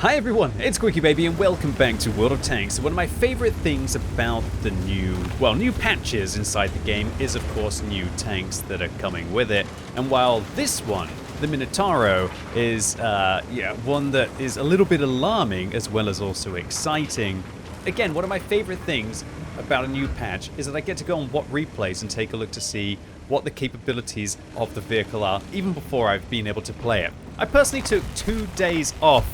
Hi everyone, it's QuickyBaby and welcome back to World of Tanks. One of my favorite things about the new patches inside the game is of course new tanks that are coming with it. And while this one, the Minotauro, is one that is a little bit alarming as well as also exciting. Again, one of my favorite things about a new patch is that I get to go on What Replays and take a look to see what the capabilities of the vehicle are, even before I've been able to play it. I personally took 2 days off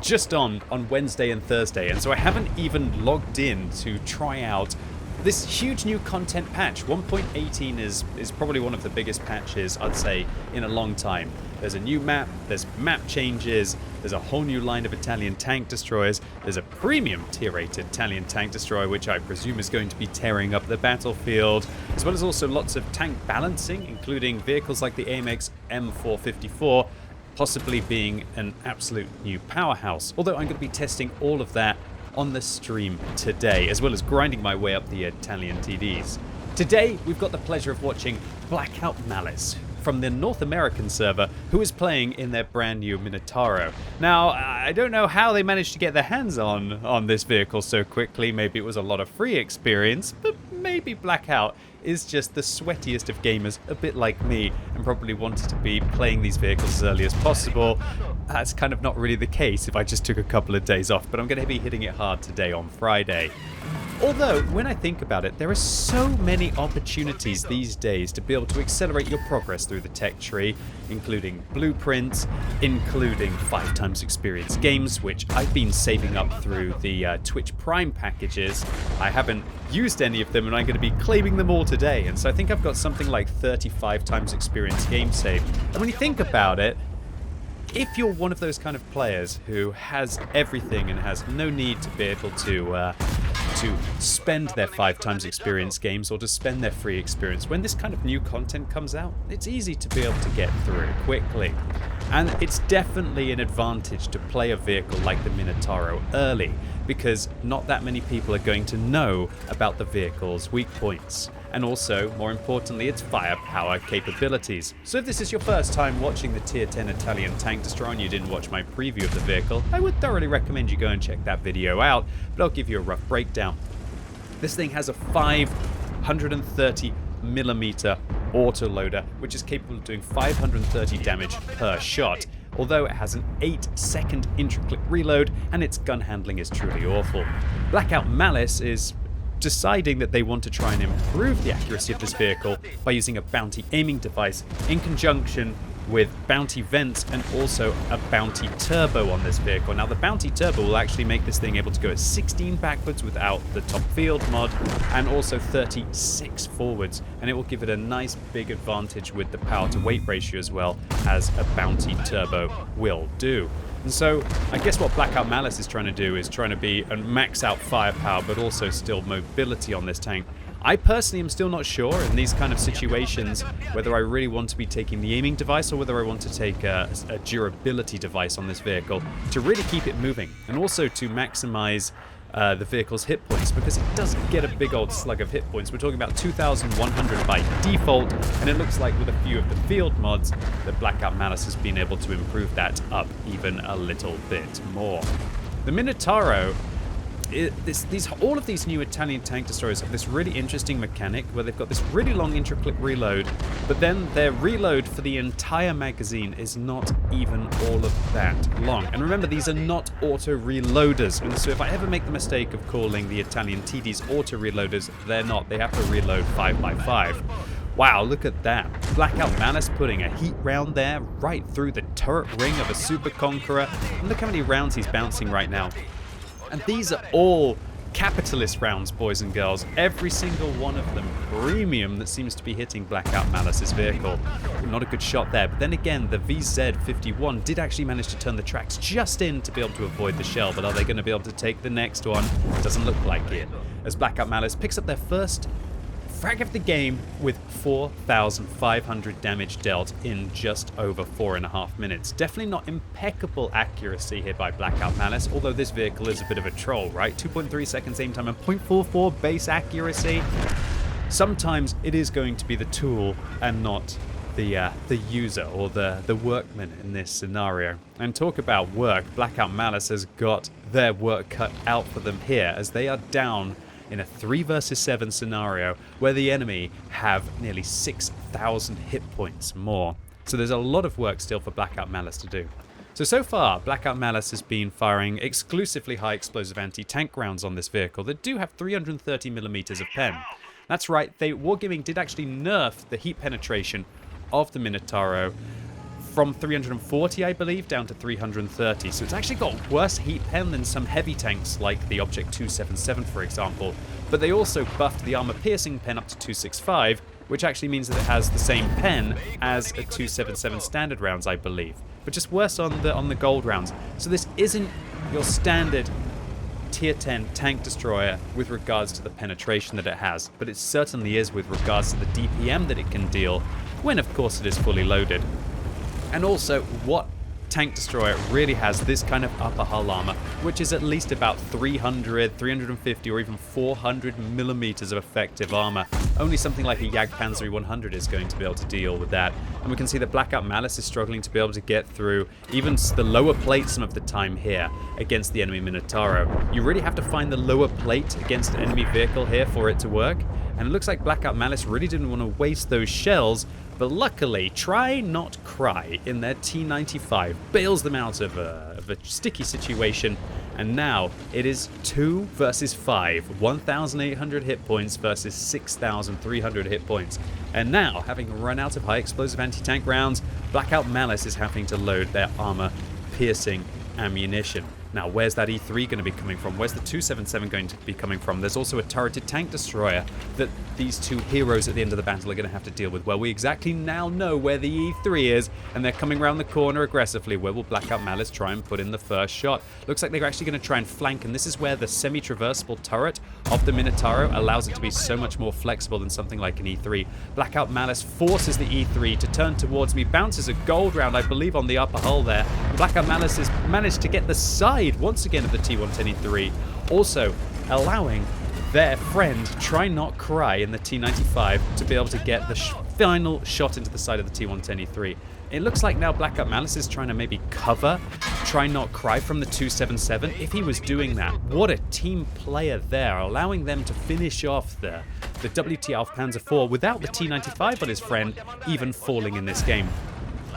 just on Wednesday and Thursday, and so I haven't even logged in to try out this huge new content patch. 1.18 is probably one of the biggest patches, I'd say, in a long time. There's a new map, there's map changes, there's a whole new line of Italian tank destroyers, there's a premium tier 8 Italian tank destroyer, which I presume is going to be tearing up the battlefield, as well as also lots of tank balancing, including vehicles like the AMX M454, possibly being an absolute new powerhouse. Although I'm going to be testing all of that on the stream today, as well as grinding my way up the Italian TDs. Today, we've got the pleasure of watching Blackout Malice from the North American server, who is playing in their brand new Minotauro. Now, I don't know how they managed to get their hands on this vehicle so quickly. Maybe it was a lot of free experience, but maybe Blackout is just the sweatiest of gamers, a bit like me, and probably wanted to be playing these vehicles as early as possible. That's kind of not really the case if I just took a couple of days off, but I'm going to be hitting it hard today on Friday. Although, when I think about it, there are so many opportunities these days to be able to accelerate your progress through the tech tree, including blueprints, including 5 times experience games, which I've been saving up through the Twitch Prime packages. I haven't used any of them, and I'm going to be claiming them all today, and so I think I've got something like 35 times experience game saved. And when you think about it, if you're one of those kind of players who has everything and has no need to be able to spend their 5 times experience games or to spend their free experience, when this kind of new content comes out, it's easy to be able to get through it quickly. And it's definitely an advantage to play a vehicle like the Minotauro early, because not that many people are going to know about the vehicle's weak points, and also, more importantly, its firepower capabilities. So if this is your first time watching the tier 10 Italian tank destroyer and you didn't watch my preview of the vehicle, I would thoroughly recommend you go and check that video out, but I'll give you a rough breakdown. This thing has a 530mm autoloader, which is capable of doing 530 damage per shot, although it has an 8-second intra-click reload and its gun handling is truly awful. Blackout Malice is deciding that they want to try and improve the accuracy of this vehicle by using a bounty aiming device in conjunction with bounty vents and also a bounty turbo on this vehicle. Now, the bounty turbo will actually make this thing able to go at 16 backwards without the top field mod, and also 36 forwards, and it will give it a nice big advantage with the power to weight ratio as well as a bounty turbo will do. And so I guess what Blackout Malice is trying to do is trying to be and max out firepower, but also still mobility on this tank. I personally am still not sure in these kind of situations whether I really want to be taking the aiming device or whether I want to take a durability device on this vehicle to really keep it moving, and also to maximize the vehicle's hit points, because it doesn't get a big old slug of hit points. We're talking about 2,100 by default, and it looks like with a few of the field mods that Blackout Malice has been able to improve that up even a little bit more. The Minotauro, all of these new Italian tank destroyers have this really interesting mechanic where they've got this really long intra-click reload, but then their reload for the entire magazine is not even all of that long. And remember, these are not auto-reloaders, and so if I ever make the mistake of calling the Italian TDs auto-reloaders, they're not. They have to reload 5x5. Wow, look at that. Blackout Malice putting a heat round there right through the turret ring of a Super Conqueror, and look how many rounds he's bouncing right now. And these are all capitalist rounds, boys and girls. Every single one of them premium that seems to be hitting Blackout Malice's vehicle. Not a good shot there, but then again, the VZ51 did actually manage to turn the tracks just in to be able to avoid the shell, but are they going to be able to take the next one? Doesn't look like it, as Blackout Malice picks up their first frag of the game with 4,500 damage dealt in just over 4.5 minutes. Definitely not impeccable accuracy here by Blackout Malice, although this vehicle is a bit of a troll, right? 2.3 seconds aim time and 0.44 base accuracy. Sometimes it is going to be the tool and not the user or the workman in this scenario. And talk about work, Blackout Malice has got their work cut out for them here, as they are down in a 3 versus 7 scenario where the enemy have nearly 6,000 hit points more. So there's a lot of work still for Blackout Malice to do. So far, Blackout Malice has been firing exclusively high explosive anti-tank rounds on this vehicle that do have 330mm of pen. That's right, Wargaming did actually nerf the heat penetration of the Minotauro from 340, I believe, down to 330. So it's actually got worse heat pen than some heavy tanks like the Object 277, for example. But they also buffed the armor piercing pen up to 265, which actually means that it has the same pen as a 277 standard rounds, I believe, but just worse on the gold rounds. So this isn't your standard tier 10 tank destroyer with regards to the penetration that it has, but it certainly is with regards to the DPM that it can deal when, of course, it is fully loaded. And also, what tank destroyer really has this kind of upper hull armor, which is at least about 300, 350, or even 400mm of effective armor. Only something like a Jagdpanzer 100 is going to be able to deal with that. And we can see that Blackout Malice is struggling to be able to get through even the lower plate some of the time here against the enemy Minotauro. You really have to find the lower plate against an enemy vehicle here for it to work. And it looks like Blackout Malice really didn't want to waste those shells, but luckily, Try Not Cry in their T95 bails them out of a sticky situation, and now it is 2 versus 5, 1,800 hit points versus 6,300 hit points. And now, having run out of high explosive anti-tank rounds, Blackout Malice is having to load their armor-piercing ammunition. Now, where's that E3 going to be coming from? Where's the 277 going to be coming from? There's also a turreted tank destroyer that these two heroes at the end of the battle are going to have to deal with. Well, we exactly now know where the E3 is, and they're coming around the corner aggressively. Where will Blackout Malice try and put in the first shot? Looks like they're actually going to try and flank, and this is where the semi-traversable turret of the Minotauro allows it to be so much more flexible than something like an E3. Blackout Malice forces the E3 to turn towards me, bounces a gold round, I believe, on the upper hull there. Blackout Malice has managed to get the side once again of the T110 E3, also allowing their friend Try Not Cry in the T95 to be able to get the final shot into the side of the T110 E3. It looks like now Blackout Malice is trying to maybe cover Try Not Cry from the 277. If he was doing that, what a team player there, allowing them to finish off the WT Alf Panzer IV without the T95 on his friend even falling in this game.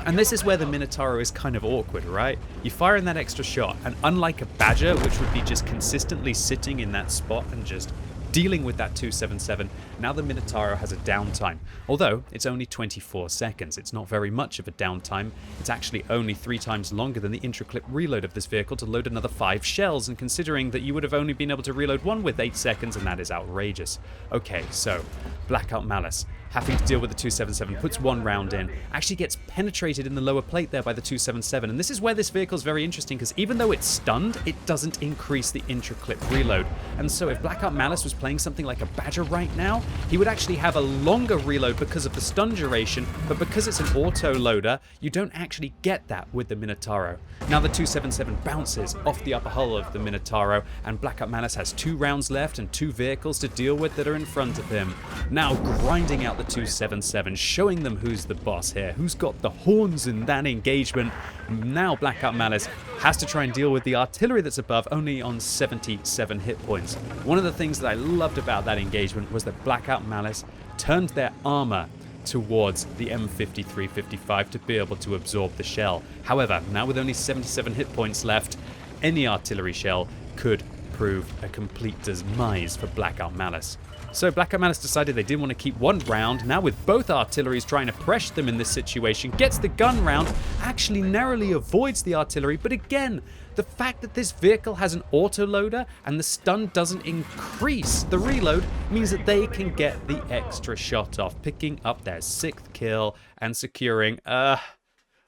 And this is where the Minotauro is kind of awkward, right? You fire in that extra shot, and unlike a Badger, which would be just consistently sitting in that spot and just dealing with that 277, now the Minotauro has a downtime. Although, it's only 24 seconds. It's not very much of a downtime. It's actually only 3 times longer than the intra-clip reload of this vehicle to load another 5 shells, and considering that you would have only been able to reload one with 8 seconds, and that is outrageous. Okay, so, Blackout Malice, having to deal with the 277, puts 1 round in, actually gets penetrated in the lower plate there by the 277, and this is where this vehicle is very interesting, because even though it's stunned, it doesn't increase the intra-clip reload. And so if Blackout Malice was playing something like a Badger right now, he would actually have a longer reload because of the stun duration, but because it's an auto loader, you don't actually get that with the Minotauro. Now the 277 bounces off the upper hull of the Minotauro, and Blackout Malice has 2 rounds left and 2 vehicles to deal with that are in front of him. Now grinding out the 277, showing them who's the boss here, who's got the horns in that engagement. Now Blackout Malice has to try and deal with the artillery that's above, only on 77 hit points. One of the things that I loved about that engagement was that Blackout Malice turned their armor towards the M53-55 to be able to absorb the shell. However, now with only 77 hit points left, any artillery shell could prove a complete demise for Blackout Malice. So Blackout Malice decided they didn't want to keep 1 round. Now with both artilleries trying to pressure them in this situation, gets the gun round, actually narrowly avoids the artillery, but again, the fact that this vehicle has an autoloader and the stun doesn't increase the reload means that they can get the extra shot off, picking up their 6th kill and securing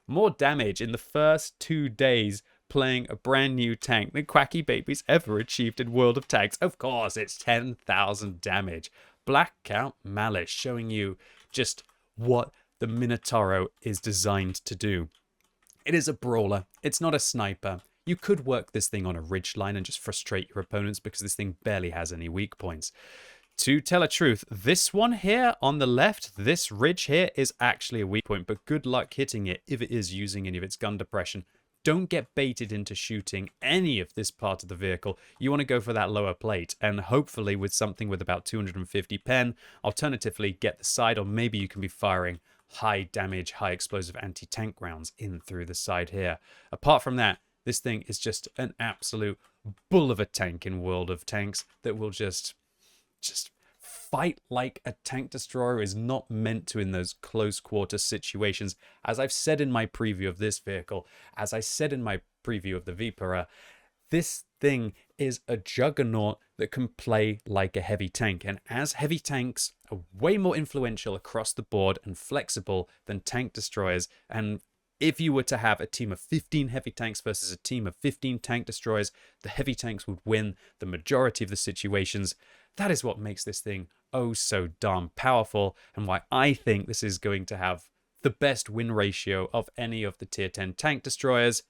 more damage in the first 2 days playing a brand new tank that QuickyBaby's ever achieved in World of Tanks. Of course, it's 10,000 damage. Blackout Malice showing you just what the Minotauro is designed to do. It is a brawler. It's not a sniper. You could work this thing on a ridge line and just frustrate your opponents because this thing barely has any weak points. To tell a truth, this one here on the left, this ridge here is actually a weak point, but good luck hitting it if it is using any of its gun depression. Don't get baited into shooting any of this part of the vehicle. You want to go for that lower plate, and hopefully with something with about 250 pen. Alternatively, get the side, or maybe you can be firing high damage, high explosive anti-tank rounds in through the side here. Apart from that, this thing is just an absolute bull of a tank in World of Tanks that will just fight like a tank destroyer is not meant to in those close quarter situations. As I've said in my preview of this vehicle, as I said in my preview of the Vipera, this thing is a juggernaut that can play like a heavy tank. And as heavy tanks are way more influential across the board and flexible than tank destroyers, and if you were to have a team of 15 heavy tanks versus a team of 15 tank destroyers, the heavy tanks would win the majority of the situations. That is what makes this thing oh so darn powerful, and why I think this is going to have the best win ratio of any of the tier 10 tank destroyers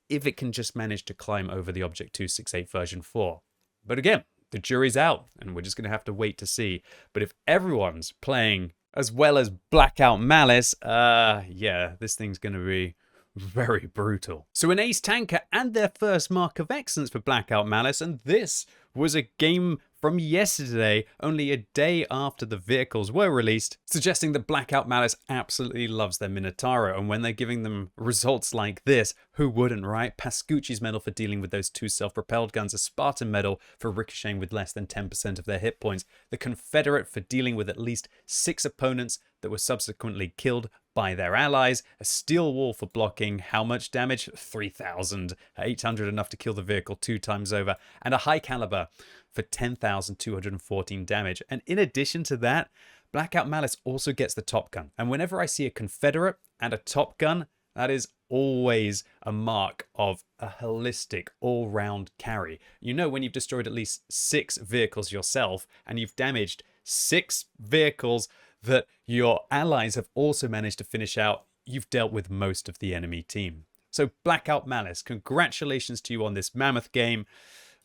if it can just manage to climb over the Object 268 version 4. But again, the jury's out, and we're just going to have to wait to see. But if everyone's playing as well as Blackout Malice, yeah, this thing's going to be very brutal. So an ace tanker and their first mark of excellence for Blackout Malice, and this was a game from yesterday, only a day after the vehicles were released, suggesting that Blackout Malice absolutely loves their Minotauro, and when they're giving them results like this, who wouldn't, right? Pascucci's medal for dealing with those two self-propelled guns, a Spartan medal for ricocheting with less than 10% of their hit points, the Confederate for dealing with at least 6 opponents that were subsequently killed by their allies, a steel wall for blocking how much damage? 3,800, enough to kill the vehicle 2 times over, and a high caliber for 10,214 damage. And in addition to that, Blackout Malice also gets the Top Gun. And whenever I see a Confederate and a Top Gun, that is always a mark of a holistic all-round carry. You know, when you've destroyed at least 6 vehicles yourself and you've damaged 6 vehicles that your allies have also managed to finish out, you've dealt with most of the enemy team. So Blackout Malice, congratulations to you on this mammoth game.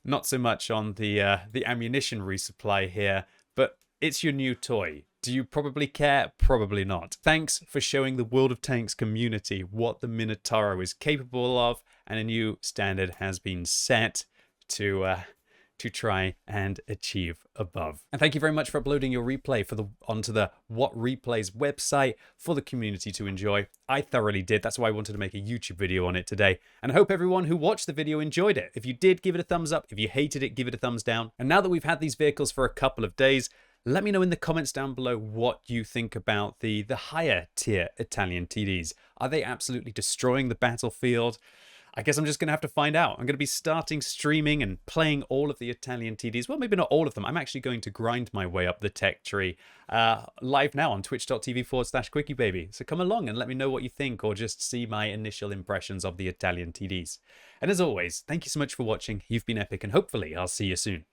Not so much on the ammunition resupply here, but it's your new toy. Do you probably care? Probably not. Thanks for showing the World of Tanks community what the Minotauro is capable of, and a new standard has been set to try and achieve above. And thank you very much for uploading your replay onto the What Replays website for the community to enjoy. I thoroughly did. That's why I wanted to make a YouTube video on it today. And I hope everyone who watched the video enjoyed it. If you did, give it a thumbs up. If you hated it, give it a thumbs down. And now that we've had these vehicles for a couple of days, let me know in the comments down below what you think about the higher tier Italian TDs. Are they absolutely destroying the battlefield? I guess I'm just going to have to find out. I'm going to be starting streaming and playing all of the Italian TDs. Well, maybe not all of them. I'm actually going to grind my way up the tech tree live now on twitch.tv/QuickyBaby. So come along and let me know what you think, or just see my initial impressions of the Italian TDs. And as always, thank you so much for watching. You've been epic, and hopefully I'll see you soon.